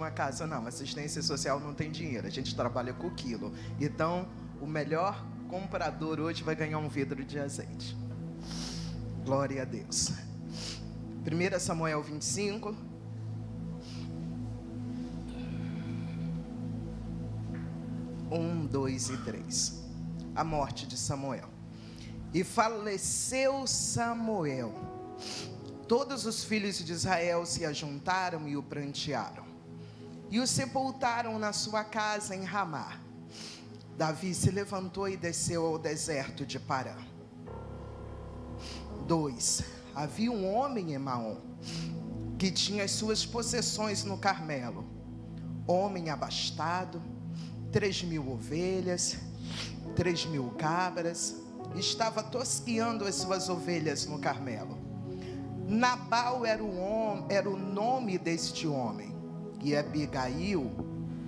uma casa. Não, assistência social não tem dinheiro, a gente trabalha com quilo. Então, o melhor comprador hoje vai ganhar um vidro de azeite. Glória a Deus. 1 Samuel 25. Um, 2 e 3. A morte de Samuel. E faleceu Samuel. Todos os filhos de Israel se ajuntaram e o prantearam. E o sepultaram na sua casa em Ramá. Davi se levantou e desceu ao deserto de Parã. 2. Havia um homem em Maom, que tinha as suas possessões no Carmelo. Homem abastado, 3.000 ovelhas, 3.000 cabras. Estava tosqueando as suas ovelhas no Carmelo. Nabal era o nome deste homem, e Abigail,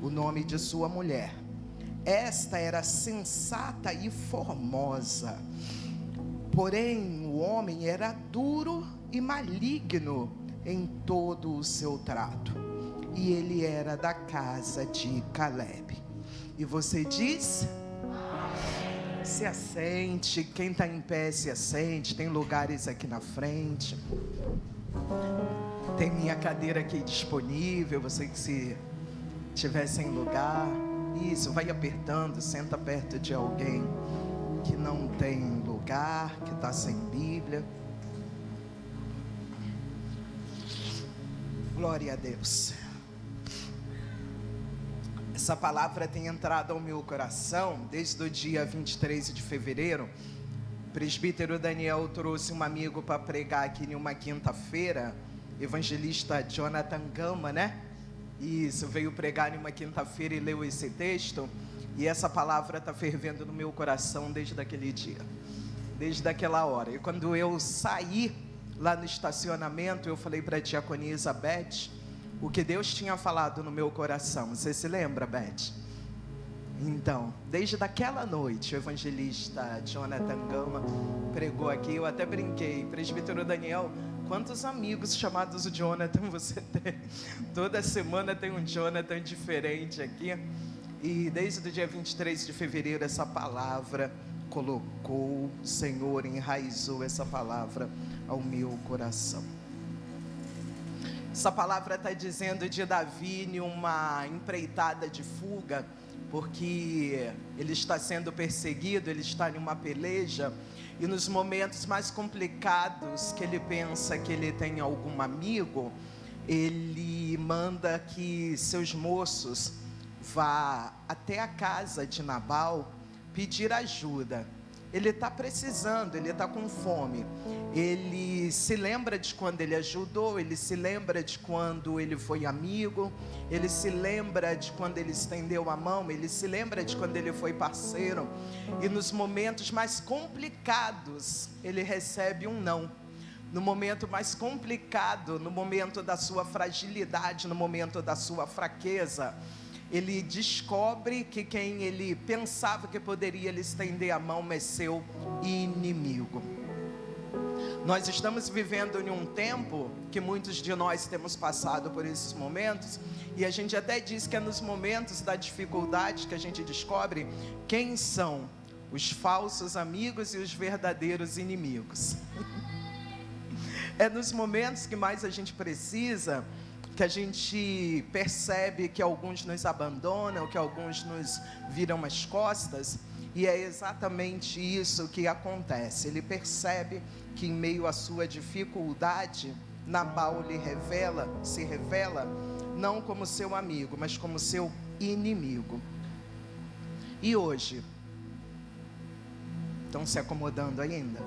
o nome de sua mulher. Esta era sensata e formosa, porém o homem era duro e maligno em todo o seu trato, e ele era da casa de Calebe. E você diz? Se assente, quem está em pé se assente, tem lugares aqui na frente, tem minha cadeira aqui disponível, você que se estiver sem lugar, isso, vai apertando, senta perto de alguém que não tem lugar, que está sem Bíblia. Glória a Deus. Essa palavra tem entrado ao meu coração desde o dia 23 de fevereiro. O presbítero Daniel trouxe um amigo para pregar aqui em uma quinta-feira, evangelista Jonathan Gama, né? Isso, veio pregar em uma quinta-feira e leu esse texto. E essa palavra está fervendo no meu coração desde aquele dia, desde aquela hora. E quando eu saí lá no estacionamento, eu falei para a diaconisa Beth o que Deus tinha falado no meu coração. Você se lembra, Beth? Então, desde aquela noite, o evangelista Jonathan Gama pregou aqui. Eu até brinquei, presbítero Daniel, quantos amigos chamados Jonathan você tem? Toda semana tem um Jonathan diferente aqui. E desde o dia 23 de fevereiro, essa palavra colocou, o Senhor enraizou essa palavra ao meu coração. Essa palavra está dizendo de Davi em uma empreitada de fuga, porque ele está sendo perseguido, ele está em uma peleja, e nos momentos mais complicados que ele pensa que ele tem algum amigo, ele manda que seus moços vá até a casa de Nabal pedir ajuda. Ele está precisando, ele está com fome. Ele se lembra de quando ele ajudou, ele se lembra de quando ele foi amigo, ele se lembra de quando ele estendeu a mão, ele se lembra de quando ele foi parceiro. E nos momentos mais complicados, ele recebe um não. No momento mais complicado, no momento da sua fragilidade, no momento da sua fraqueza, ele descobre que quem ele pensava que poderia lhe estender a mão é seu inimigo. Nós estamos vivendo em um tempo que muitos de nós temos passado por esses momentos, e a gente até diz que é nos momentos da dificuldade que a gente descobre quem são os falsos amigos e os verdadeiros inimigos. É nos momentos que mais a gente precisa que a gente percebe que alguns nos abandonam, que alguns nos viram as costas, e é exatamente isso que acontece. Ele percebe que em meio à sua dificuldade, Nabal se revela não como seu amigo, mas como seu inimigo. E hoje, estão se acomodando ainda?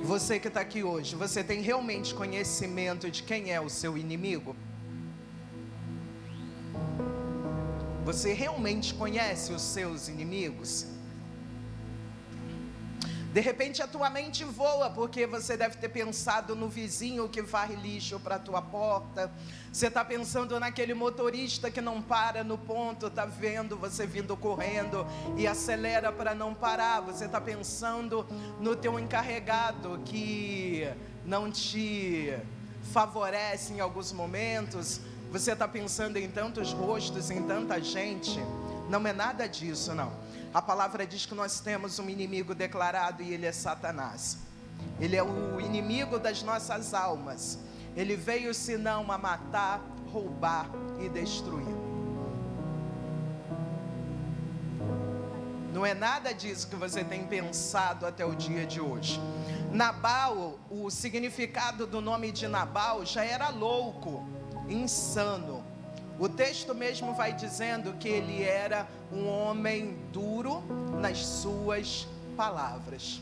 Você que está aqui hoje, você tem realmente conhecimento de quem é o seu inimigo? Você realmente conhece os seus inimigos? De repente a tua mente voa, porque você deve ter pensado no vizinho que varre lixo para a tua porta. Você está pensando naquele motorista que não para no ponto, está vendo você vindo correndo e acelera para não parar. Você está pensando no teu encarregado que não te favorece em alguns momentos, você está pensando em tantos rostos, em tanta gente. Não é nada disso, não. A palavra diz que nós temos um inimigo declarado e ele é Satanás. Ele é o inimigo das nossas almas. Ele veio senão a matar, roubar e destruir. Não é nada disso que você tem pensado até o dia de hoje. Nabal, o significado do nome de Nabal já era louco, insano. O texto mesmo vai dizendo que ele era um homem duro nas suas palavras.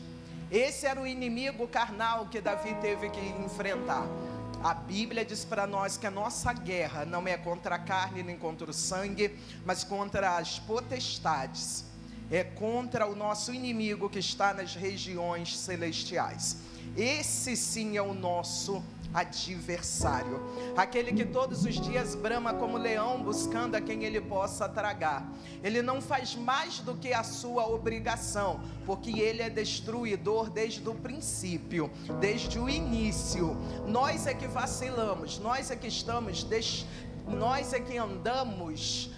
Esse era o inimigo carnal que Davi teve que enfrentar. A Bíblia diz para nós que a nossa guerra não é contra a carne nem contra o sangue, mas contra as potestades. É contra o nosso inimigo que está nas regiões celestiais. Esse sim é o nosso adversário, aquele que todos os dias brama como leão buscando a quem ele possa tragar. Ele não faz mais do que a sua obrigação, porque ele é destruidor desde o princípio, desde o início. Nós é que vacilamos, nós é que nós é que andamos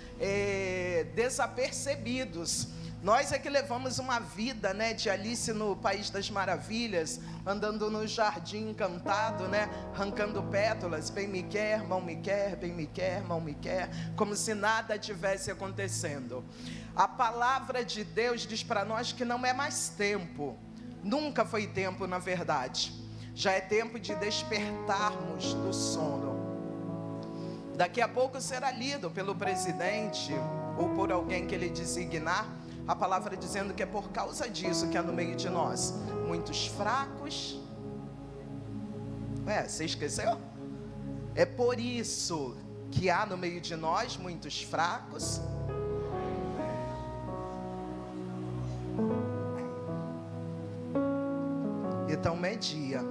desapercebidos. Nós é que levamos uma vida, né, de Alice no País das Maravilhas, andando no jardim encantado, né, arrancando pétalas, bem me quer, mal me quer, bem me quer, mal me quer, como se nada tivesse acontecendo. A palavra de Deus diz para nós que não é mais tempo, nunca foi tempo na verdade, já é tempo de despertarmos do sono. Daqui a pouco será lido pelo presidente ou por alguém que ele designar, a palavra dizendo que é por causa disso que há no meio de nós muitos fracos. Você esqueceu? É por isso que há no meio de nós muitos fracos. Então media.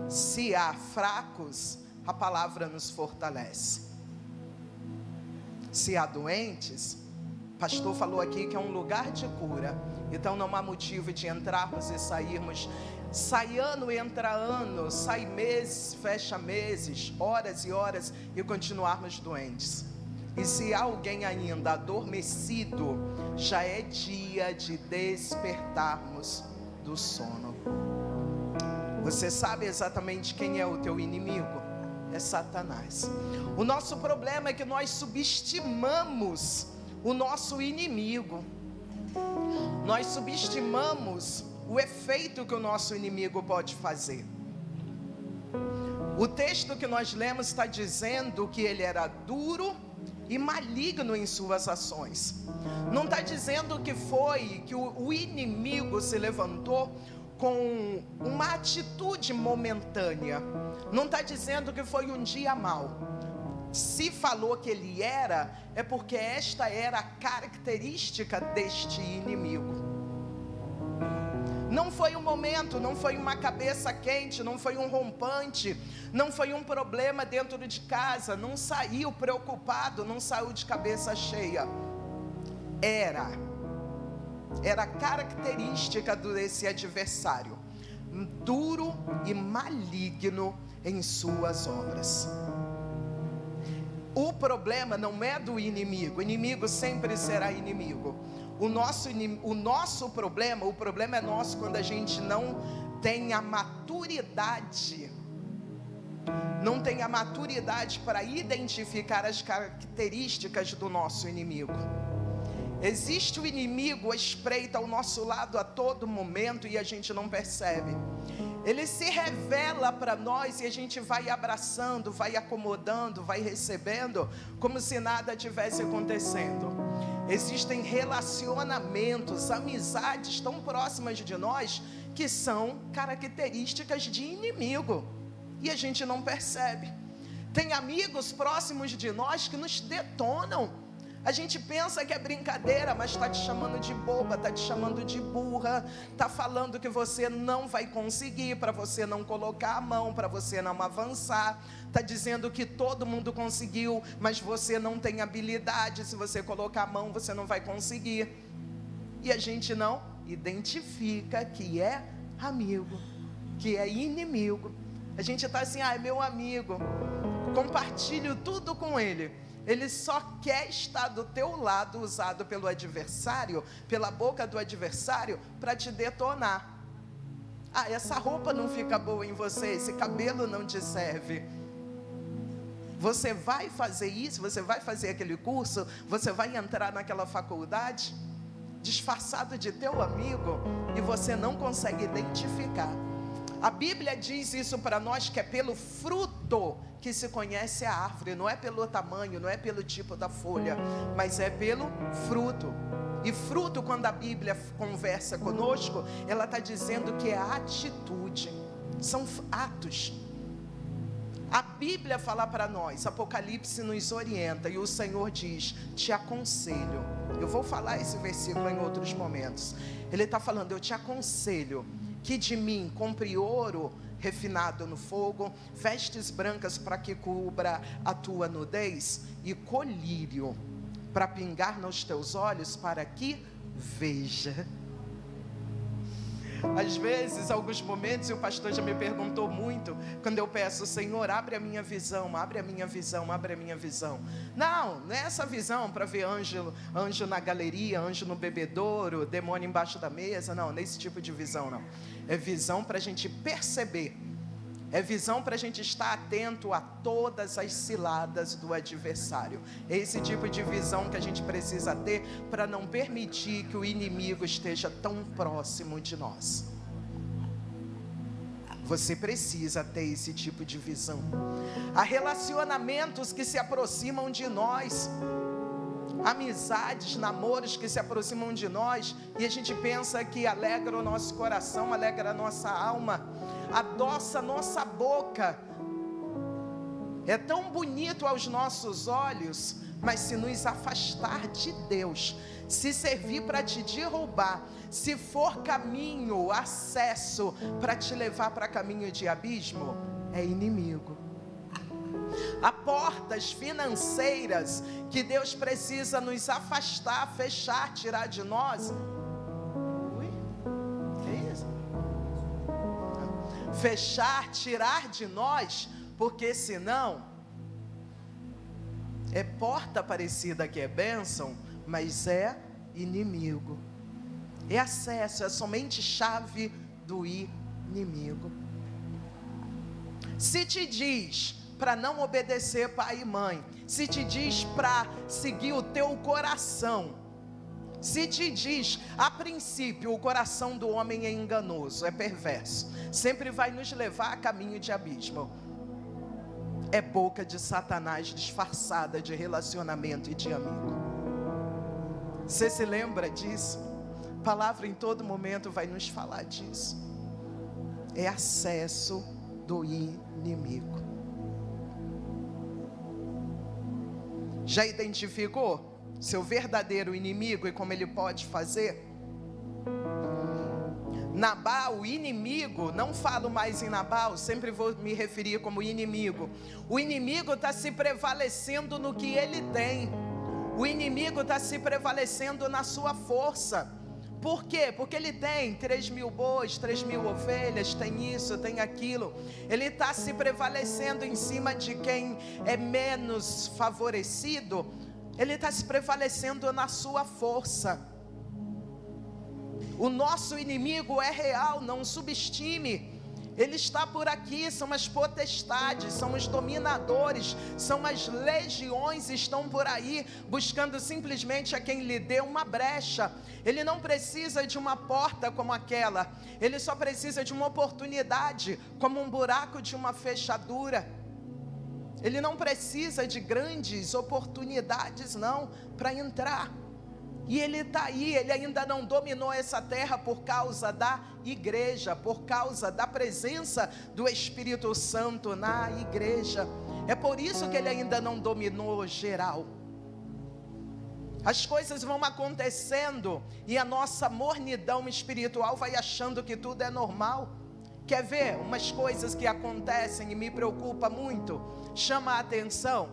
Se há fracos, a palavra nos fortalece. Se há doentes, o pastor falou aqui que é um lugar de cura. Então não há motivo de entrarmos e sairmos. Sai ano, entra ano, sai meses, fecha meses, horas e horas, e continuarmos doentes. E se há alguém ainda adormecido, já é dia de despertarmos do sono. Você sabe exatamente quem é o teu inimigo? É Satanás. O nosso problema é que nós subestimamos o nosso inimigo. Nós subestimamos o efeito que o nosso inimigo pode fazer. O texto que nós lemos está dizendo que ele era duro e maligno em suas ações. Não está dizendo que o inimigo se levantou com uma atitude momentânea. Não está dizendo que foi um dia mau. Se falou que ele era, é porque esta era a característica deste inimigo. Não foi um momento, não foi uma cabeça quente, não foi um rompante, não foi um problema dentro de casa, não saiu preocupado, não saiu de cabeça cheia. Era característica desse adversário, duro e maligno em suas obras. O problema não é do inimigo, o inimigo sempre será inimigo. O nosso problema, o problema é nosso quando a gente não tem a maturidade. Não tem a maturidade para identificar as características do nosso inimigo. Existe o inimigo à espreita ao nosso lado a todo momento e a gente não percebe. Ele se revela para nós e a gente vai abraçando, vai acomodando, vai recebendo, como se nada tivesse acontecendo. Existem relacionamentos, amizades tão próximas de nós, que são características de inimigo, e a gente não percebe. Tem amigos próximos de nós que nos detonam. A gente pensa que é brincadeira, mas está te chamando de boba, está te chamando de burra, está falando que você não vai conseguir, para você não colocar a mão, para você não avançar, está dizendo que todo mundo conseguiu, mas você não tem habilidade, se você colocar a mão você não vai conseguir. E a gente não identifica que é amigo, que é inimigo. A gente está assim, é meu amigo, compartilho tudo com ele. Ele só quer estar do teu lado, usado pelo adversário, pela boca do adversário, para te detonar. Essa roupa não fica boa em você, esse cabelo não te serve. Você vai fazer isso, você vai fazer aquele curso, você vai entrar naquela faculdade, disfarçado de teu amigo, e você não consegue identificar. A Bíblia diz isso para nós, que é pelo fruto que se conhece a árvore. Não é pelo tamanho, não é pelo tipo da folha, mas é pelo fruto. E fruto, quando a Bíblia conversa conosco, ela está dizendo que é atitude, são atos. A Bíblia fala para nós, Apocalipse nos orienta, e o Senhor diz, te aconselho. Eu vou falar esse versículo em outros momentos. Ele está falando, eu te aconselho que de mim compre ouro refinado no fogo, vestes brancas para que cubra a tua nudez, e colírio para pingar nos teus olhos, para que veja. Às vezes, alguns momentos, e o pastor já me perguntou muito, quando eu peço, Senhor, abre a minha visão, abre a minha visão, abre a minha visão. Não é essa visão para ver anjo na galeria, anjo no bebedouro, demônio embaixo da mesa, não, nesse tipo de visão não. É visão para a gente perceber, é visão para a gente estar atento a todas as ciladas do adversário. É esse tipo de visão que a gente precisa ter para não permitir que o inimigo esteja tão próximo de nós. Você precisa ter esse tipo de visão. Há relacionamentos que se aproximam de nós, amizades, namoros que se aproximam de nós, e a gente pensa que alegra o nosso coração, alegra a nossa alma, adoça a nossa boca, é tão bonito aos nossos olhos, mas se nos afastar de Deus, se servir para te derrubar, se for caminho, acesso para te levar para caminho de abismo, é inimigo. Há portas financeiras que Deus precisa nos afastar, fechar, tirar de nós. Que isso? Fechar, tirar de nós, porque senão é porta parecida que é bênção, mas é inimigo. É acesso, é somente chave do inimigo. Se te diz para não obedecer pai e mãe, se te diz para seguir o teu coração, se te diz, a princípio o coração do homem é enganoso, é perverso, sempre vai nos levar a caminho de abismo, é boca de Satanás disfarçada de relacionamento e de amigo. Você se lembra disso? A palavra em todo momento vai nos falar disso. É acesso do inimigo. Já identificou seu verdadeiro inimigo e como ele pode fazer? Nabal, o inimigo, não falo mais em Nabal, sempre vou me referir como inimigo. O inimigo está se prevalecendo no que ele tem. O inimigo está se prevalecendo na sua força. Por quê? Porque ele tem 3.000 bois, 3.000 ovelhas, tem isso, tem aquilo. Ele está se prevalecendo em cima de quem é menos favorecido. Ele está se prevalecendo na sua força. O nosso inimigo é real, não subestime. Ele está por aqui, são as potestades, são os dominadores, são as legiões, estão por aí, buscando simplesmente a quem lhe dê uma brecha. Ele não precisa de uma porta como aquela, ele só precisa de uma oportunidade, como um buraco de uma fechadura. Ele não precisa de grandes oportunidades não, para entrar. E ele está aí, ele ainda não dominou essa terra por causa da igreja, por causa da presença do Espírito Santo na igreja. É por isso que ele ainda não dominou geral. As coisas vão acontecendo e a nossa mornidão espiritual vai achando que tudo é normal. Quer ver umas coisas que acontecem e me preocupa muito? Chama a atenção.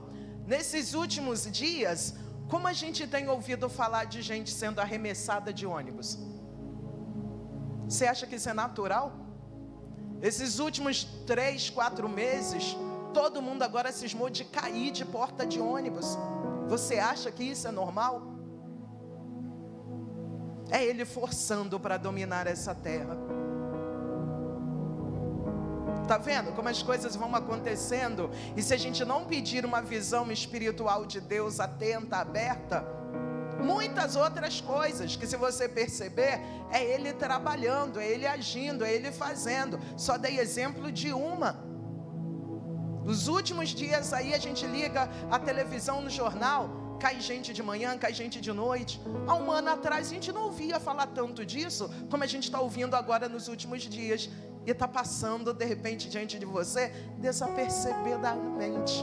Nesses últimos dias, como a gente tem ouvido falar de gente sendo arremessada de ônibus? Você acha que isso é natural? Esses últimos 3, 4 meses, todo mundo agora cismou de cair de porta de ônibus. Você acha que isso é normal? É ele forçando para dominar essa terra. Está vendo como as coisas vão acontecendo? E se a gente não pedir uma visão espiritual de Deus atenta, aberta, muitas outras coisas que, se você perceber, é ele trabalhando, é ele agindo, é ele fazendo. Só dei exemplo de uma. Nos últimos dias aí a gente liga a televisão no jornal, cai gente de manhã, cai gente de noite. Há um ano atrás a gente não ouvia falar tanto disso como a gente está ouvindo agora nos últimos dias. E está passando de repente diante de você, desapercebidamente.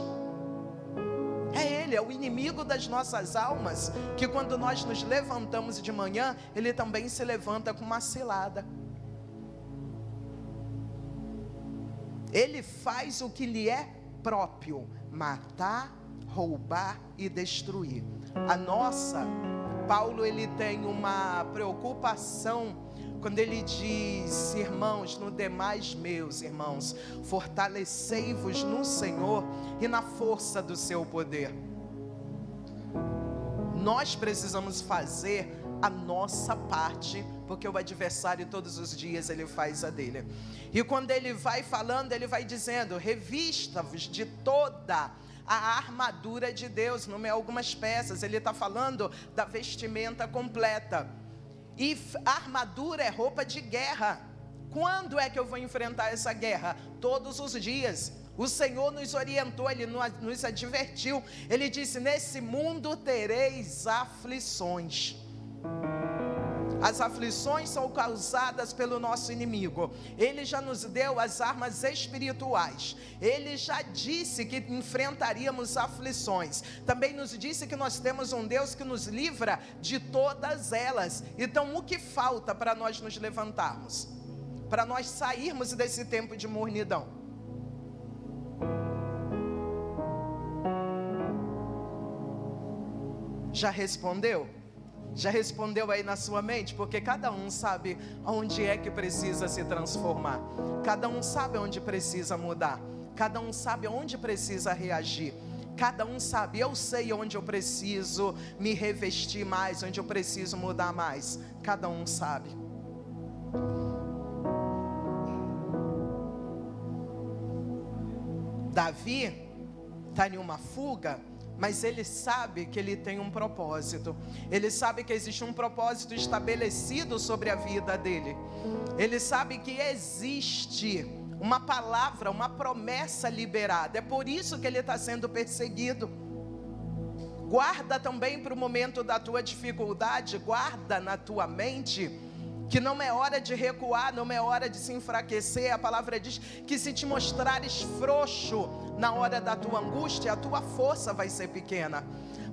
É ele, é o inimigo das nossas almas, que quando nós nos levantamos de manhã, ele também se levanta com uma cilada. Ele faz o que lhe é próprio: matar, roubar e destruir. Paulo, ele tem uma preocupação quando ele diz: irmãos, no demais, meus irmãos, fortalecei-vos no Senhor e na força do seu poder. Nós precisamos fazer a nossa parte, porque o adversário todos os dias ele faz a dele. E quando ele vai falando, ele vai dizendo: revista-vos de toda a armadura de Deus. Não é algumas peças, ele está falando da vestimenta completa. E armadura é roupa de guerra. Quando é que eu vou enfrentar essa guerra? Todos os dias. O Senhor nos orientou, Ele nos advertiu. Ele disse: nesse mundo tereis aflições. As aflições são causadas pelo nosso inimigo. Ele já nos deu as armas espirituais. Ele já disse que enfrentaríamos aflições. Também nos disse que nós temos um Deus que nos livra de todas elas. Então, o que falta para nós nos levantarmos? Para nós sairmos desse tempo de mornidão? Já respondeu? Já respondeu aí na sua mente? Porque cada um sabe onde é que precisa se transformar. Cada um sabe onde precisa mudar. Cada um sabe onde precisa reagir. Cada um sabe, eu sei onde eu preciso me revestir mais, onde eu preciso mudar mais. Cada um sabe. Davi está em uma fuga, mas ele sabe que ele tem um propósito. Ele sabe que existe um propósito estabelecido sobre a vida dele. Ele sabe que existe uma palavra, uma promessa liberada. É por isso que ele está sendo perseguido. Guarda também para o momento da tua dificuldade, guarda na tua mente que não é hora de recuar, não é hora de se enfraquecer. A palavra diz que se te mostrares frouxo na hora da tua angústia, a tua força vai ser pequena.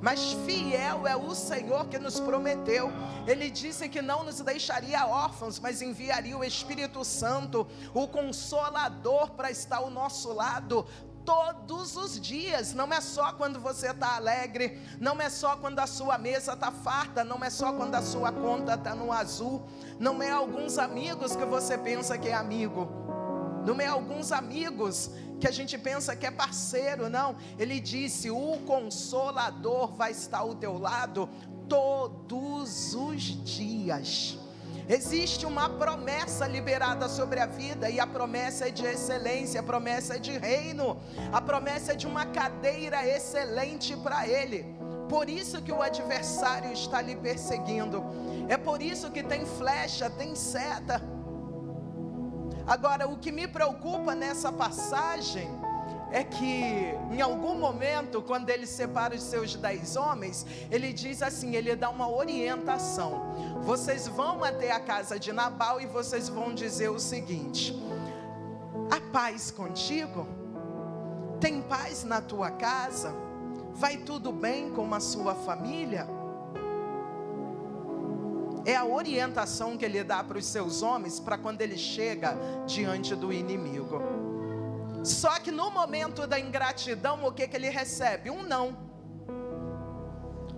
Mas fiel é o Senhor que nos prometeu. Ele disse que não nos deixaria órfãos, mas enviaria o Espírito Santo, o Consolador, para estar ao nosso lado todos os dias. Não é só quando você está alegre, não é só quando a sua mesa está farta, não é só quando a sua conta está no azul, não é alguns amigos que você pensa que é amigo, não é alguns amigos que a gente pensa que é parceiro, não. Ele disse: o Consolador vai estar ao teu lado todos os dias. Existe uma promessa liberada sobre a vida, e a promessa é de excelência, a promessa é de reino, a promessa é de uma cadeira excelente para ele. Por isso que o adversário está lhe perseguindo, é por isso que tem flecha, tem seta. Agora, o que me preocupa nessa passagem é que em algum momento, quando ele separa os seus 10 homens, ele diz assim, ele dá uma orientação: vocês vão até a casa de Nabal e vocês vão dizer o seguinte: há paz contigo? Tem paz na tua casa? Vai tudo bem com a sua família? É a orientação que ele dá para os seus homens, para quando ele chega diante do inimigo. Só que no momento da ingratidão, o que ele recebe? Um não.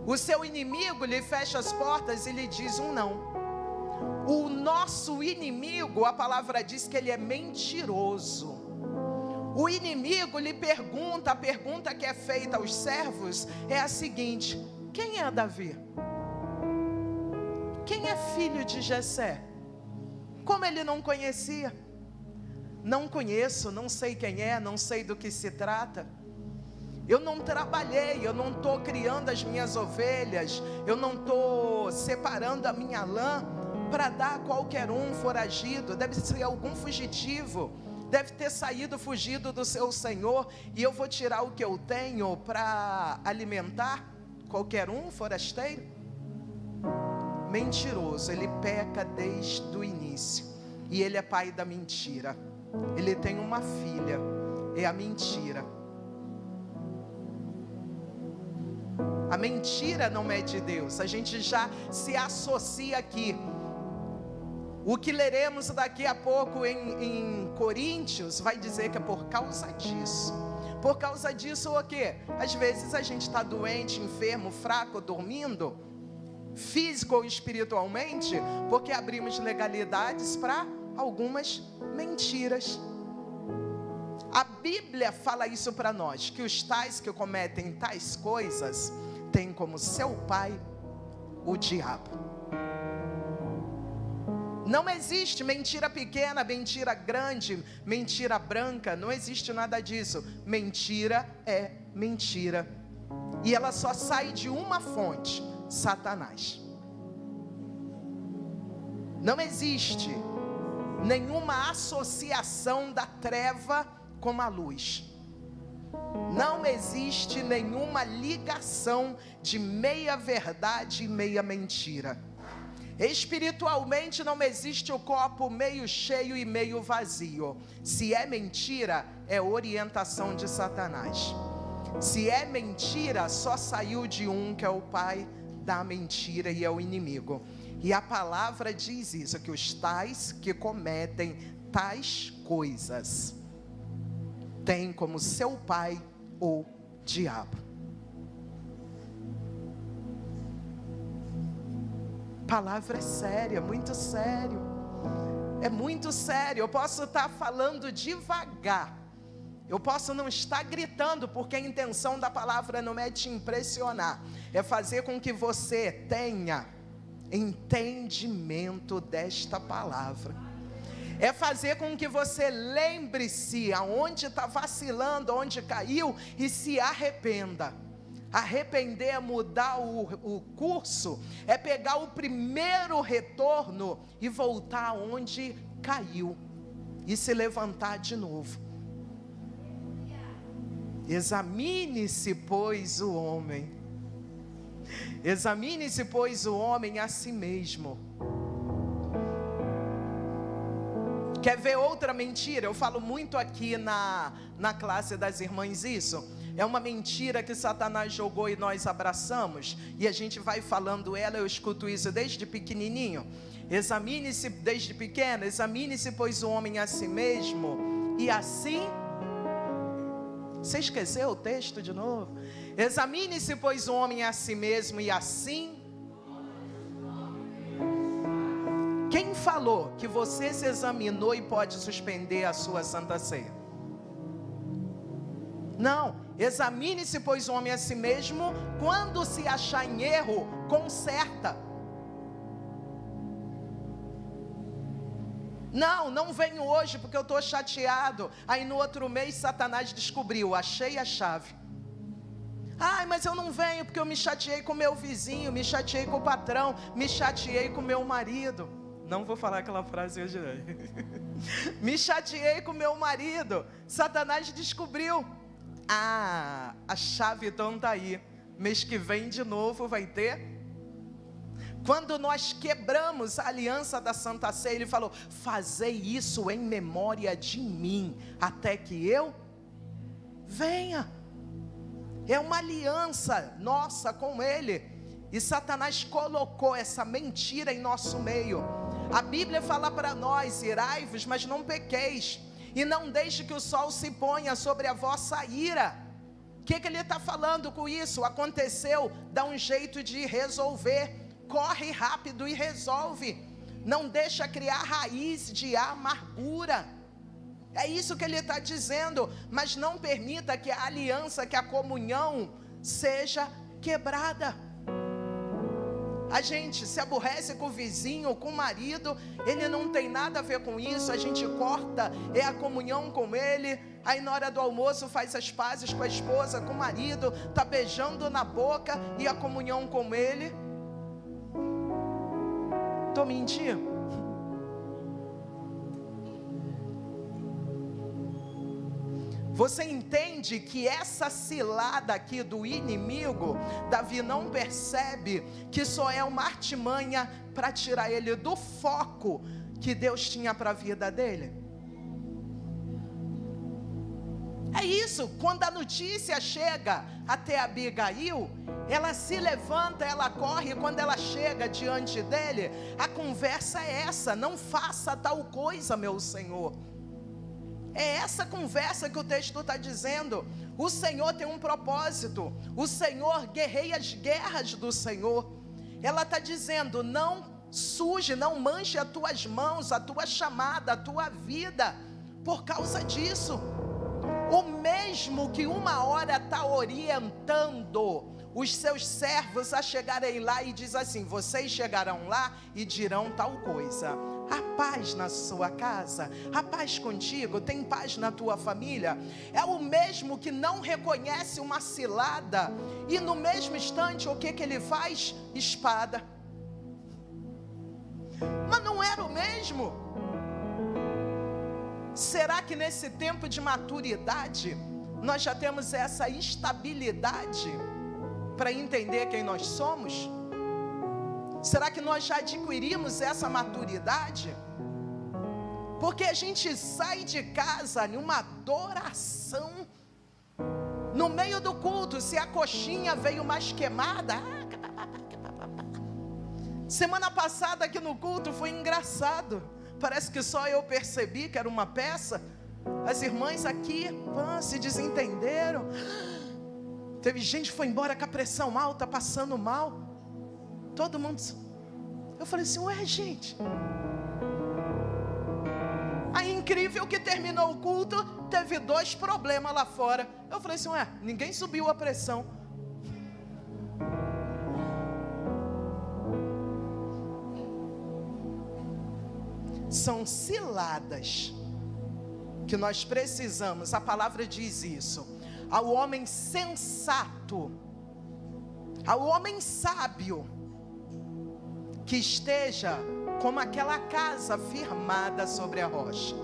O seu inimigo lhe fecha as portas e lhe diz um não. O nosso inimigo, a palavra diz que ele é mentiroso. O inimigo lhe pergunta, a pergunta que é feita aos servos é a seguinte: quem é Davi? Quem é filho de Jessé? Como ele não conhecia? Não conheço, não sei quem é, não sei do que se trata. Eu não trabalhei, eu não estou criando as minhas ovelhas, eu não estou separando a minha lã para dar a qualquer um foragido. Deve ser algum fugitivo, deve ter saído fugido do seu senhor, e eu vou tirar o que eu tenho para alimentar qualquer um forasteiro? Mentiroso, ele peca desde o início, e ele é pai da mentira. Ele tem uma filha, é a mentira. A mentira não é de Deus. A gente já se associa aqui. O que leremos daqui a pouco em Coríntios vai dizer que é por causa disso. Por causa disso o quê? Às vezes a gente está doente, enfermo, fraco, dormindo, físico ou espiritualmente, porque abrimos legalidades para algumas mentiras. A Bíblia fala isso para nós, que os tais que cometem tais coisas têm como seu pai o diabo. Não existe mentira pequena, mentira grande, mentira branca, não existe nada disso. Mentira é mentira, e ela só sai de uma fonte: Satanás. Não existe nenhuma associação da treva com a luz. Não existe nenhuma ligação de meia verdade e meia mentira. Espiritualmente não existe o copo meio cheio e meio vazio. Se é mentira, é orientação de Satanás. Se é mentira, só saiu de um, que é o pai da mentira, e é o inimigo. E a palavra diz isso, que os tais que cometem tais coisas têm como seu pai o diabo. Palavra é séria, muito sério. É muito sério. Eu posso estar falando devagar, eu posso não estar gritando, porque a intenção da palavra não é te impressionar, é fazer com que você tenha entendimento desta palavra. É fazer com que você lembre-se aonde está vacilando, onde caiu, e se arrependa. Arrepender é mudar o curso, é pegar o primeiro retorno e voltar onde caiu e se levantar de novo. Examine-se, pois, o homem. Examine-se, pois, o homem a si mesmo. Quer ver outra mentira? Eu falo muito aqui na classe das irmãs isso. É uma mentira que Satanás jogou e nós abraçamos, e a gente vai falando ela. Eu escuto isso desde pequenininho. Examine-se, desde pequeno, examine-se, pois, o homem a si mesmo, e assim... Você esqueceu o texto de novo? Examine-se, pois, o homem a si mesmo, e assim... Quem falou que você se examinou e pode suspender a sua Santa Ceia? Não. Examine-se, pois, o homem a si mesmo. Quando se achar em erro, conserta. Não venho hoje porque eu estou chateado. Aí no outro mês Satanás descobriu, achei a chave. Ai, mas eu não venho porque eu me chateei com meu vizinho, me chateei com o patrão, me chateei com meu marido. Não vou falar aquela frase hoje não. Me chateei com meu marido. Satanás descobriu. Ah, a chave então está aí. Mês que vem de novo vai ter. Quando nós quebramos a aliança da Santa Ceia, ele falou: fazei isso em memória de mim, até que eu venha. É uma aliança nossa com ele. E Satanás colocou essa mentira em nosso meio. A Bíblia fala para nós: irai-vos, mas não pequeis, e não deixe que o sol se ponha sobre a vossa ira. O que ele está falando com isso? Aconteceu, dá um jeito de resolver. Corre rápido e resolve. não deixa criar raiz de amargura. É isso que ele está dizendo, mas não permita que a aliança, que a comunhão seja quebrada. A gente se aborrece com o vizinho, com o marido, ele não tem nada a ver com isso, a gente corta, é a comunhão com ele. Aí na hora do almoço faz as pazes com a esposa, com o marido, está beijando na boca e a comunhão com ele. Estou mentindo? Você entende que essa cilada aqui do inimigo, Davi não percebe que só é uma artimanha para tirar ele do foco que Deus tinha para a vida dele? É isso, quando a notícia chega até Abigail, ela se levanta, ela corre, quando ela chega diante dele, a conversa é essa: não faça tal coisa, meu senhor. É essa conversa que o texto está dizendo. O Senhor tem um propósito, o Senhor guerreia as guerras do Senhor. Ela está dizendo: não suje, não manche as tuas mãos, a tua chamada, a tua vida, por causa disso. O mesmo que uma hora está orientando os seus servos a chegarem lá e diz assim: vocês chegarão lá e dirão tal coisa. Há paz na sua casa, há paz contigo, tem paz na tua família. É o mesmo que não reconhece uma cilada e no mesmo instante o que ele faz? Espada. Mas não era o mesmo? Será que nesse tempo de maturidade nós já temos essa estabilidade para entender quem nós somos? Será que nós já adquirimos essa maturidade? Porque a gente sai de casa em uma adoração, no meio do culto, se a coxinha veio mais queimada. Semana passada aqui no culto foi engraçado. Parece que só eu percebi que era uma peça. As irmãs aqui se desentenderam. Teve gente que foi embora com a pressão alta, passando mal. Todo mundo. Eu falei assim: ué, gente. Aí incrível que terminou o culto, teve 2 problemas lá fora. Eu falei assim: ué, ninguém subiu a pressão. São ciladas que nós precisamos. A palavra diz isso. Ao homem sensato, ao homem sábio, que esteja como aquela casa firmada sobre a rocha.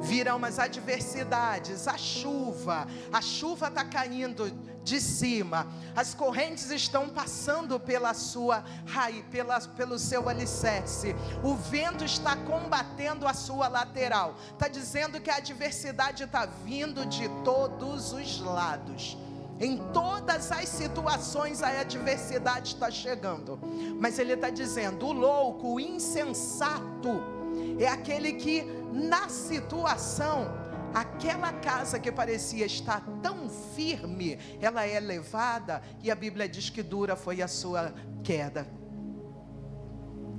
Virão as adversidades, a chuva está caindo de cima, as correntes estão passando pela sua raiz, pelo seu alicerce, o vento está combatendo a sua lateral. Está dizendo que a adversidade está vindo de todos os lados. Em todas as situações a adversidade está chegando. Mas ele está dizendo: o louco, o insensato, é aquele que na situação, aquela casa que parecia estar tão firme, ela é levada, e a Bíblia diz que dura foi a sua queda.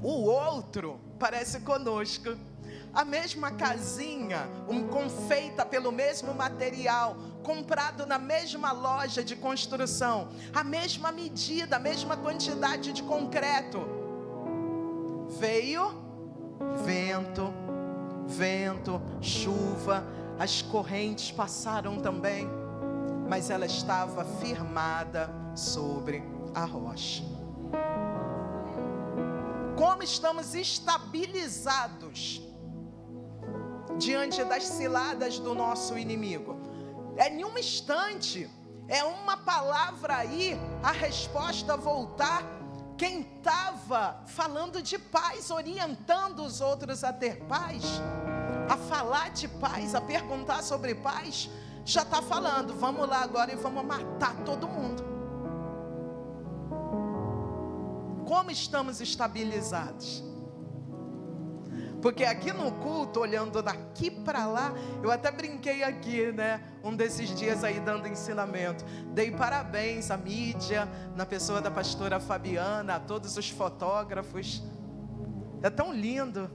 O outro parece conosco. A mesma casinha, feita pelo mesmo material, comprado na mesma loja de construção, a mesma medida, a mesma quantidade de concreto. Veio vento, chuva, as correntes passaram também, mas ela estava firmada sobre a rocha. Como estamos estabilizados diante das ciladas do nosso inimigo? É em um instante, é uma palavra aí, a resposta voltar. Quem estava falando de paz, orientando os outros a ter paz, a falar de paz, a perguntar sobre paz, já está falando: vamos lá agora e vamos matar todo mundo. Como estamos estabilizados? Porque aqui no culto, olhando daqui para lá, eu até brinquei aqui, né? Um desses dias aí dando ensinamento. Dei parabéns à mídia, na pessoa da pastora Fabiana, a todos os fotógrafos. É tão lindo,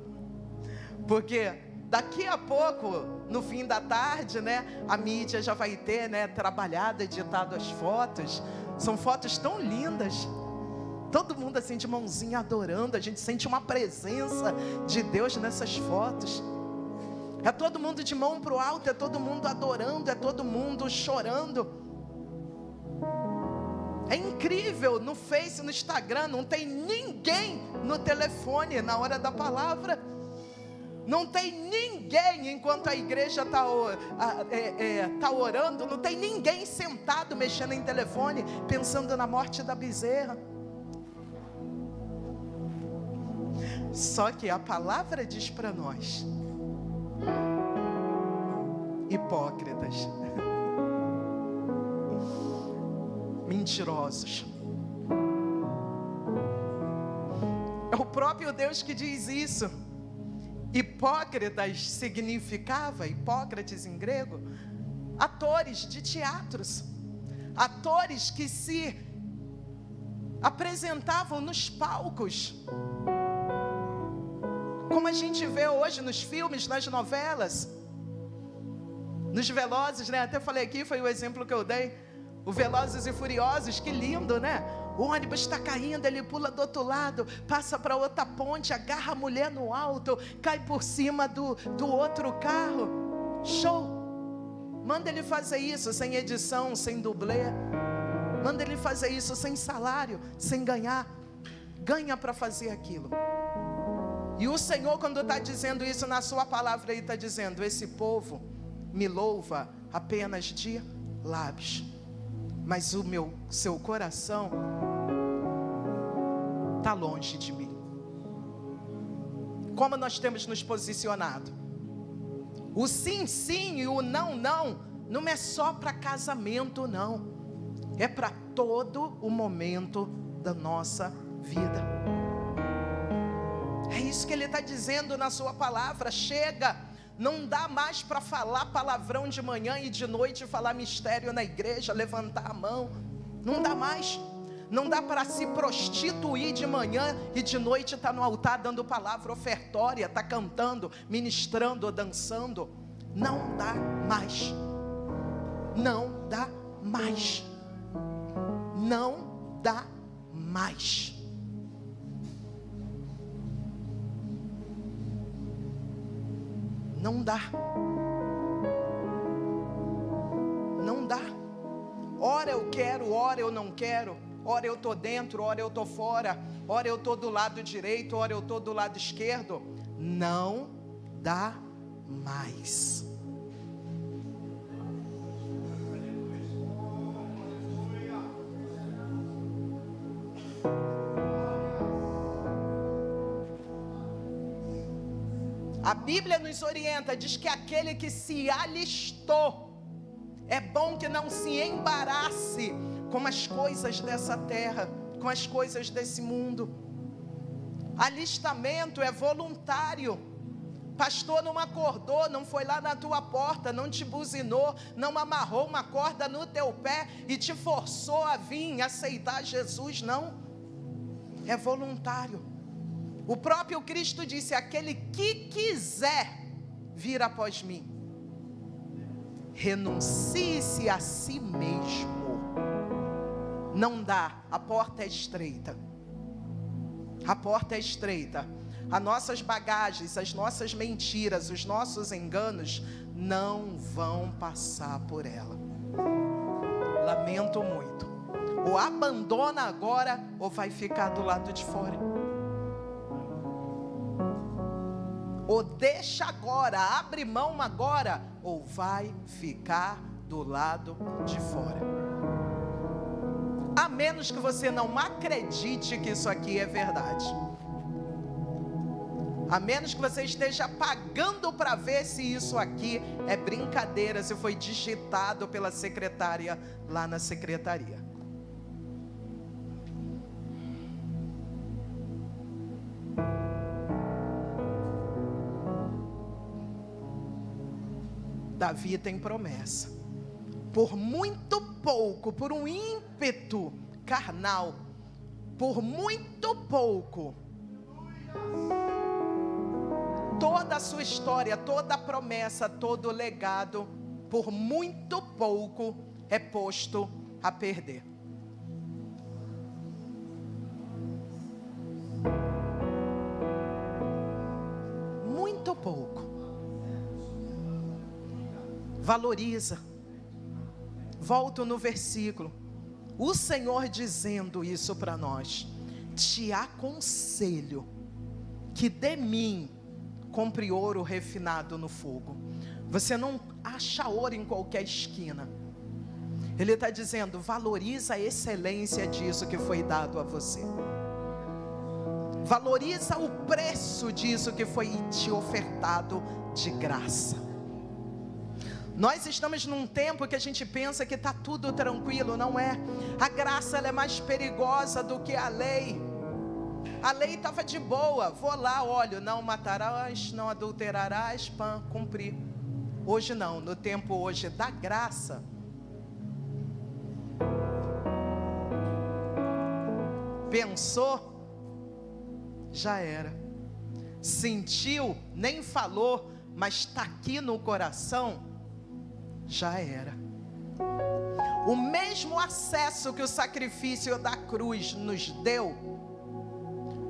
porque daqui a pouco, no fim da tarde, né, a mídia já vai ter, né, trabalhado, editado as fotos. São fotos tão lindas. Todo mundo assim de mãozinha adorando. A gente sente uma presença de Deus nessas fotos. É todo mundo de mão para o alto, é todo mundo adorando, é todo mundo chorando. É incrível, no Face, no Instagram, não tem ninguém no telefone na hora da palavra. Não tem ninguém enquanto a igreja está orando. Não tem ninguém sentado mexendo em telefone, pensando na morte da bezerra. Só que a palavra diz para nós: hipócritas, mentirosos. É o próprio Deus que diz isso. Hipócritas significava, Hipócrates em grego, atores de teatros, atores que se apresentavam nos palcos, como a gente vê hoje nos filmes, nas novelas, nos Velozes, né? Até falei aqui, foi o exemplo que eu dei, o Velozes e Furiosos, que lindo, né? O ônibus está caindo, ele pula do outro lado, passa para outra ponte, agarra a mulher no alto, cai por cima do outro carro. Show! Manda ele fazer isso sem edição, sem dublê. Manda ele fazer isso sem salário, sem ganhar. Ganha para fazer aquilo. E o Senhor, quando está dizendo isso na sua palavra, Ele está dizendo: esse povo me louva apenas de lábios, mas seu coração está longe de mim. Como nós temos nos posicionado? O sim, sim e o não, não, não é só para casamento, não. É para todo o momento da nossa vida. É isso que Ele está dizendo na sua palavra. Chega, não dá mais para falar palavrão de manhã e de noite, falar mistério na igreja, levantar a mão. Não dá mais. Não dá para se prostituir de manhã e de noite estar no altar dando palavra ofertória, estar cantando, ministrando ou dançando. Não dá mais. Não dá mais. Não dá mais. Não dá. Não dá. Ora eu quero, ora eu não quero. Ora eu estou dentro, ora eu estou fora. Ora eu estou do lado direito, ora eu estou do lado esquerdo. Não dá mais. A Bíblia nos orienta, diz que aquele que se alistou, é bom que não se embarace com as coisas dessa terra, com as coisas desse mundo. Alistamento é voluntário. Pastor não acordou, não foi lá na tua porta, não te buzinou, não amarrou uma corda no teu pé e te forçou a vir aceitar Jesus, não. É voluntário. O próprio Cristo disse: aquele que quiser vir após mim, renuncie-se a si mesmo. Não dá, a porta é estreita. A porta é estreita. As nossas bagagens, as nossas mentiras, os nossos enganos não vão passar por ela. Lamento muito. Ou abandona agora, ou vai ficar do lado de fora. Ou deixa agora, abre mão agora, ou vai ficar do lado de fora. A menos que você não acredite que isso aqui é verdade. A menos que você esteja pagando para ver se isso aqui é brincadeira, se foi digitado pela secretária lá na secretaria. Davi tem promessa. Por muito pouco, por um ímpeto carnal, por muito pouco, toda a sua história, toda a promessa, todo o legado, por muito pouco é posto a perder. Muito pouco. Valoriza. Volto no versículo. O Senhor dizendo isso para nós: te aconselho que de mim compre ouro refinado no fogo. Você não acha ouro em qualquer esquina. Ele está dizendo: valoriza a excelência disso que foi dado a você. Valoriza o preço disso que foi te ofertado de graça. Nós estamos num tempo que a gente pensa que está tudo tranquilo. Não é. A graça, ela é mais perigosa do que a lei. A lei estava de boa. Vou lá, olho, não matarás, não adulterarás, cumprir. Hoje não, no tempo hoje da graça, pensou, já era. Sentiu, nem falou, mas está aqui no coração, já era. O mesmo acesso que o sacrifício da cruz nos deu,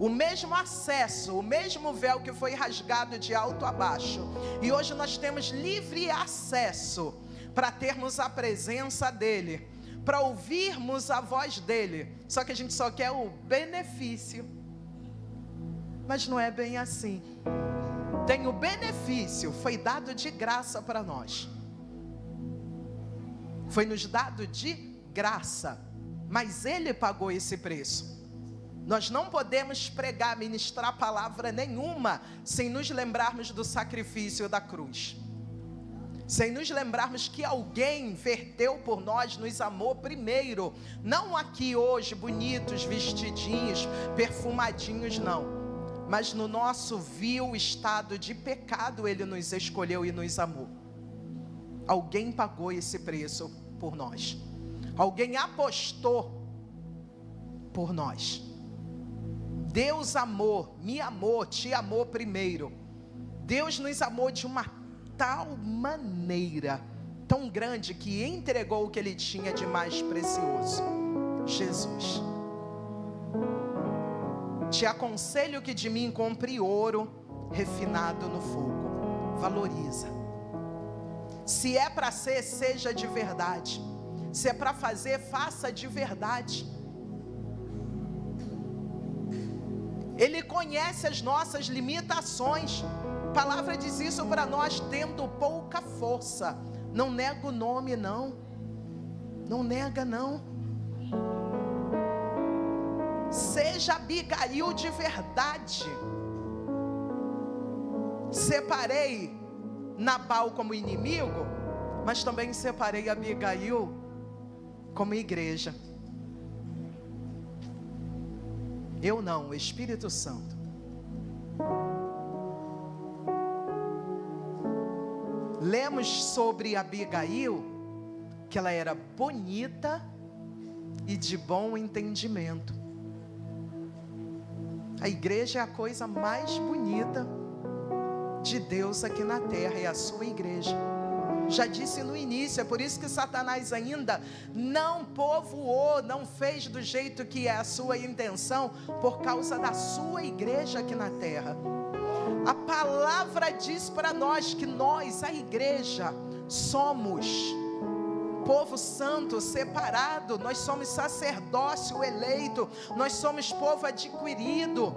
o mesmo acesso, o mesmo véu que foi rasgado de alto a baixo, e hoje nós temos livre acesso para termos a presença dele, para ouvirmos a voz dele. Só que a gente só quer o benefício, mas não é bem assim. Tem o benefício, foi dado de graça para nós, foi nos dado de graça, mas ele pagou esse preço. Nós não podemos pregar, ministrar palavra nenhuma sem nos lembrarmos do sacrifício da cruz, sem nos lembrarmos que alguém verteu por nós, nos amou primeiro. Não aqui hoje bonitos, vestidinhos, perfumadinhos, não, mas no nosso vil estado de pecado ele nos escolheu e nos amou. Alguém pagou esse preço por nós, alguém apostou por nós. Deus amou, me amou, te amou primeiro. Deus nos amou de uma tal maneira, tão grande, que entregou o que ele tinha de mais precioso, Jesus. Te aconselho que de mim compre ouro refinado no fogo. Valoriza. Se é para ser, seja de verdade. Se é para fazer, faça de verdade. Ele conhece as nossas limitações. A palavra diz isso para nós, tendo pouca força. Não nega o nome, não. Não nega, não. Seja Abigail de verdade. Separei Nabal como inimigo, mas também separei Abigail como igreja. Eu não, o Espírito Santo. Lemos sobre Abigail que ela era bonita e de bom entendimento. A igreja é a coisa mais bonita de Deus aqui na terra, é a sua igreja. Já disse no início, é por isso que Satanás ainda não povoou, não fez do jeito que é a sua intenção, por causa da sua igreja aqui na terra. A palavra diz para nós que nós, a igreja, somos povo santo, separado, nós somos sacerdócio eleito, nós somos povo adquirido,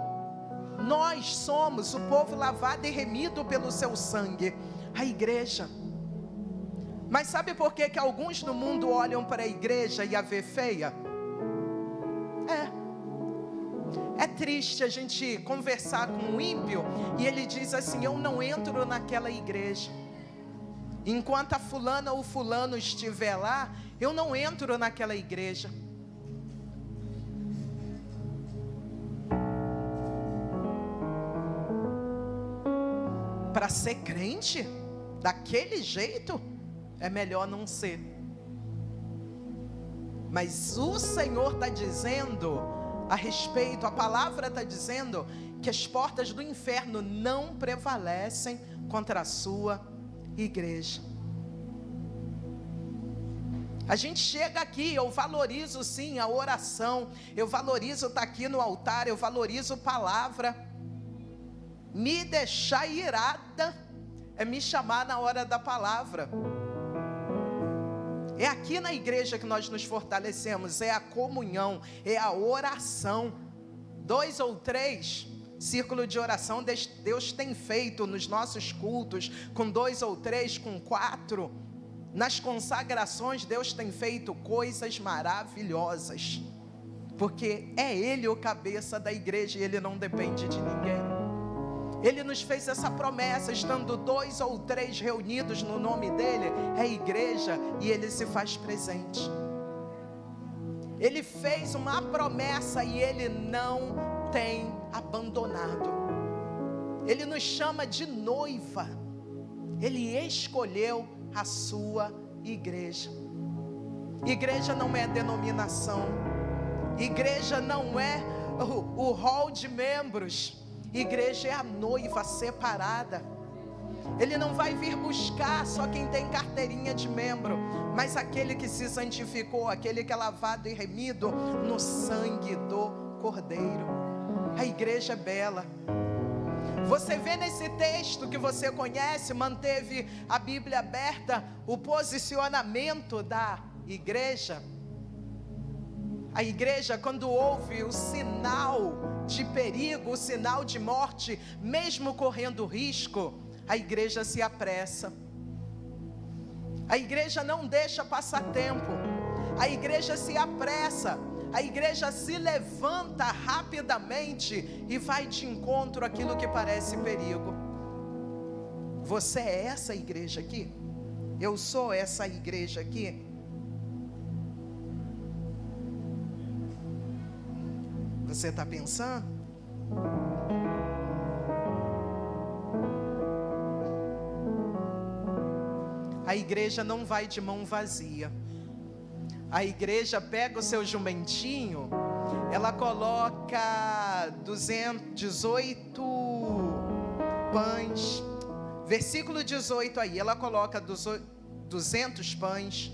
nós somos o povo lavado e remido pelo seu sangue, a igreja. Mas sabe por que alguns no mundo olham para a igreja e a vê feia? É triste a gente conversar com um ímpio e ele diz assim: eu não entro naquela igreja. Enquanto a fulana ou fulano estiver lá, eu não entro naquela igreja. Para ser crente daquele jeito, é melhor não ser. Mas o Senhor está dizendo a respeito, a palavra está dizendo que as portas do inferno não prevalecem contra a sua igreja. A gente chega aqui, eu valorizo sim a oração, eu valorizo estar aqui no altar, eu valorizo palavra. Me deixar irada é me chamar na hora da palavra. É aqui na igreja que nós nos fortalecemos, é a comunhão, é a oração. 2 ou 3, círculo de oração, Deus tem feito nos nossos cultos, com 2 ou 3, com 4, nas consagrações, Deus tem feito coisas maravilhosas, porque é Ele o cabeça da igreja e Ele não depende de ninguém. Ele nos fez essa promessa, estando 2 ou 3 reunidos no nome dEle, é igreja, e Ele se faz presente. Ele fez uma promessa e Ele não tem abandonado. Ele nos chama de noiva. Ele escolheu a sua igreja. Igreja não é denominação. Igreja não é o hall de membros. Igreja é a noiva separada. Ele não vai vir buscar só quem tem carteirinha de membro, mas aquele que se santificou, aquele que é lavado e remido no sangue do Cordeiro. A igreja é bela. Você vê nesse texto que você conhece, manteve a Bíblia aberta, o posicionamento da igreja. A igreja, quando ouve o sinal de perigo, o sinal de morte, mesmo correndo risco, a igreja se apressa. A igreja não deixa passar tempo. A igreja se apressa. A igreja se levanta rapidamente e vai de encontro àquilo que parece perigo. Você é essa igreja aqui? Eu sou essa igreja aqui? Você está pensando? A igreja não vai de mão vazia. A igreja pega o seu jumentinho, ela coloca 18 pães, versículo 18 aí, ela coloca 200 pães,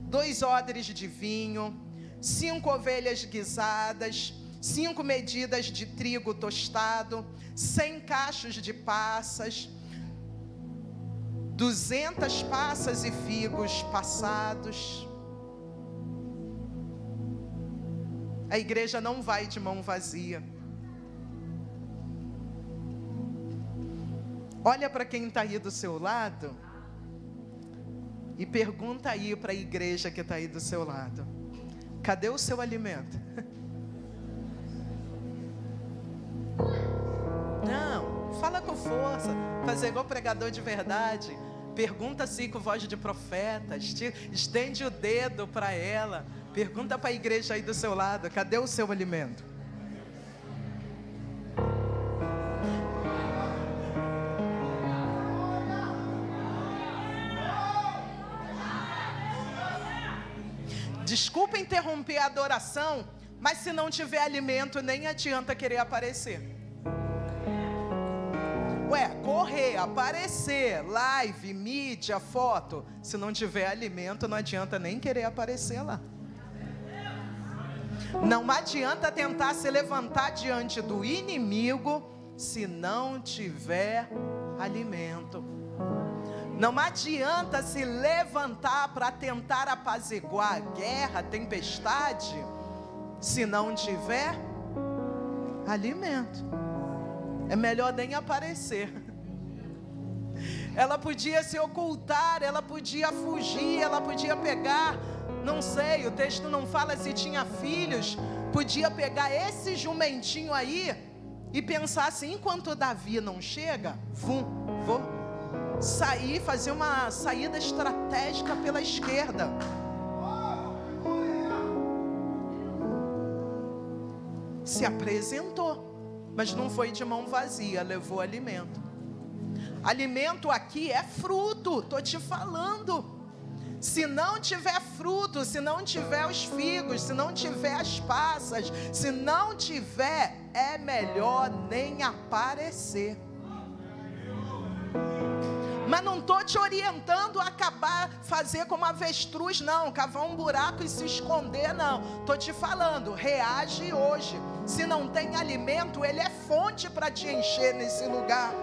2 odres de vinho, 5 ovelhas guisadas, 5 medidas de trigo tostado, 100 cachos de passas, 200 passas e figos passados. A igreja não vai de mão vazia. Olha para quem está aí do seu lado e pergunta aí para a igreja que está aí do seu lado: cadê o seu alimento? Não, fala com força, fazer igual pregador de verdade. Pergunta assim com voz de profeta, estende o dedo para ela. Pergunta para a igreja aí do seu lado: cadê o seu alimento? Desculpa interromper a adoração, mas se não tiver alimento, nem adianta querer aparecer. Correr, aparecer, live, mídia, foto, se não tiver alimento, não adianta nem querer aparecer lá. Não adianta tentar se levantar diante do inimigo se não tiver alimento. Não adianta se levantar para tentar apaziguar a guerra, a tempestade, se não tiver alimento. É melhor nem aparecer. Ela podia se ocultar, ela podia fugir, ela podia pegar, não sei, o texto não fala se tinha filhos, podia pegar esse jumentinho aí e pensar assim: enquanto Davi não chega, vou sair, fazer uma saída estratégica pela esquerda. Se apresentou, mas não foi de mão vazia, levou alimento. Alimento aqui é fruto, estou te falando. Se não tiver fruto, se não tiver os figos, se não tiver as passas, se não tiver, é melhor nem aparecer. Mas não estou te orientando a fazer como avestruz, não, cavar um buraco e se esconder, não. Estou te falando, reage hoje. Se não tem alimento, ele é fonte para te encher nesse lugar.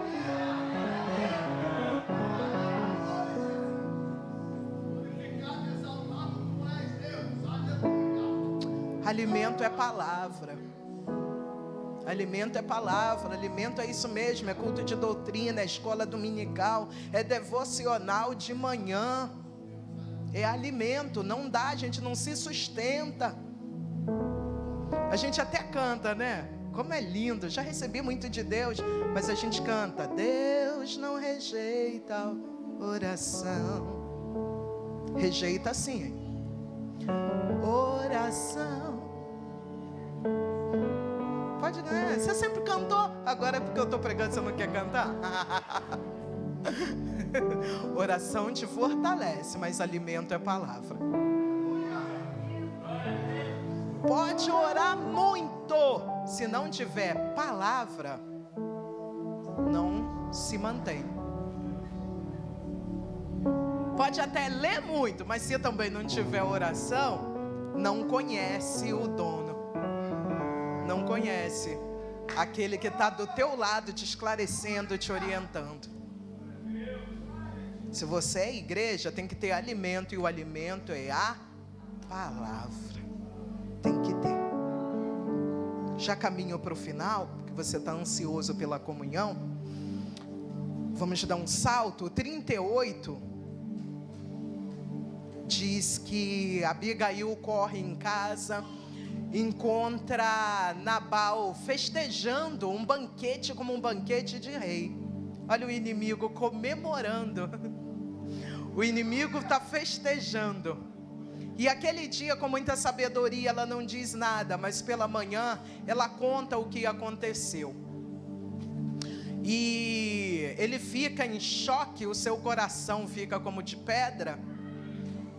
Alimento é palavra. Alimento é palavra, alimento é isso mesmo, é culto de doutrina, é escola dominical, é devocional de manhã, é alimento, não dá, a gente não se sustenta. A gente até canta, né? Como é lindo, já recebi muito de Deus, mas a gente canta, Deus não rejeita a oração. Rejeita sim, hein? Oração. Pode, né? Você sempre cantou. Agora é porque eu estou pregando, você não quer cantar? Oração te fortalece, mas alimento é palavra. Pode orar muito, se não tiver palavra, não se mantém. Pode até ler muito, mas se também não tiver oração, não conhece o dono. Não conhece aquele que está do teu lado, te esclarecendo, te orientando. Se você é igreja, tem que ter alimento, e o alimento é a palavra. Tem que ter. Já caminho para o final, porque você está ansioso pela comunhão. Vamos dar um salto. O 38 diz que Abigail corre em casa, encontra Nabal festejando um banquete como um banquete de rei. Olha o inimigo comemorando. O inimigo está festejando. E aquele dia, com muita sabedoria, ela não diz nada, mas pela manhã ela conta o que aconteceu. E ele fica em choque, o seu coração fica como de pedra.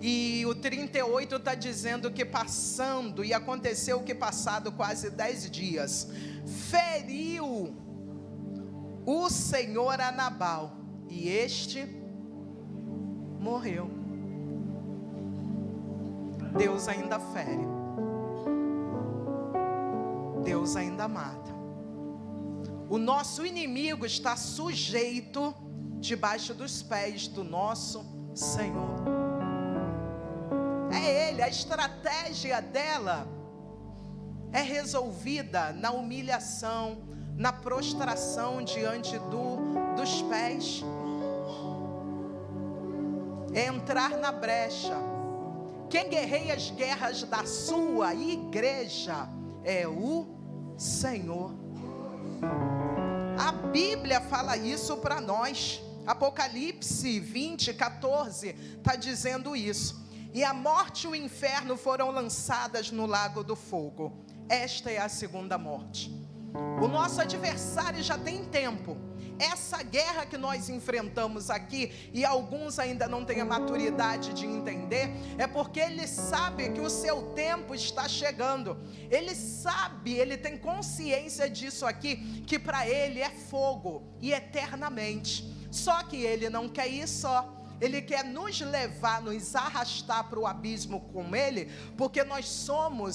E o 38 está dizendo que passando, e aconteceu que passado quase 10 dias, feriu o Senhor a Nabal, e este morreu. Deus ainda fere, Deus ainda mata. O nosso inimigo está sujeito debaixo dos pés do nosso Senhor. É Ele, a estratégia dela é resolvida na humilhação, na prostração diante dos pés. É entrar na brecha. Quem guerreia as guerras da sua igreja é o Senhor. A Bíblia fala isso para nós. Apocalipse 20, 14 está dizendo isso. E a morte e o inferno foram lançadas no lago do fogo. Esta é a segunda morte. O nosso adversário já tem tempo. Essa guerra que nós enfrentamos aqui, e alguns ainda não têm a maturidade de entender, é porque ele sabe que o seu tempo está chegando. Ele sabe, ele tem consciência disso aqui, que para ele é fogo e eternamente. Só que ele não quer ir só. Ele quer nos levar, nos arrastar para o abismo com ele, porque nós somos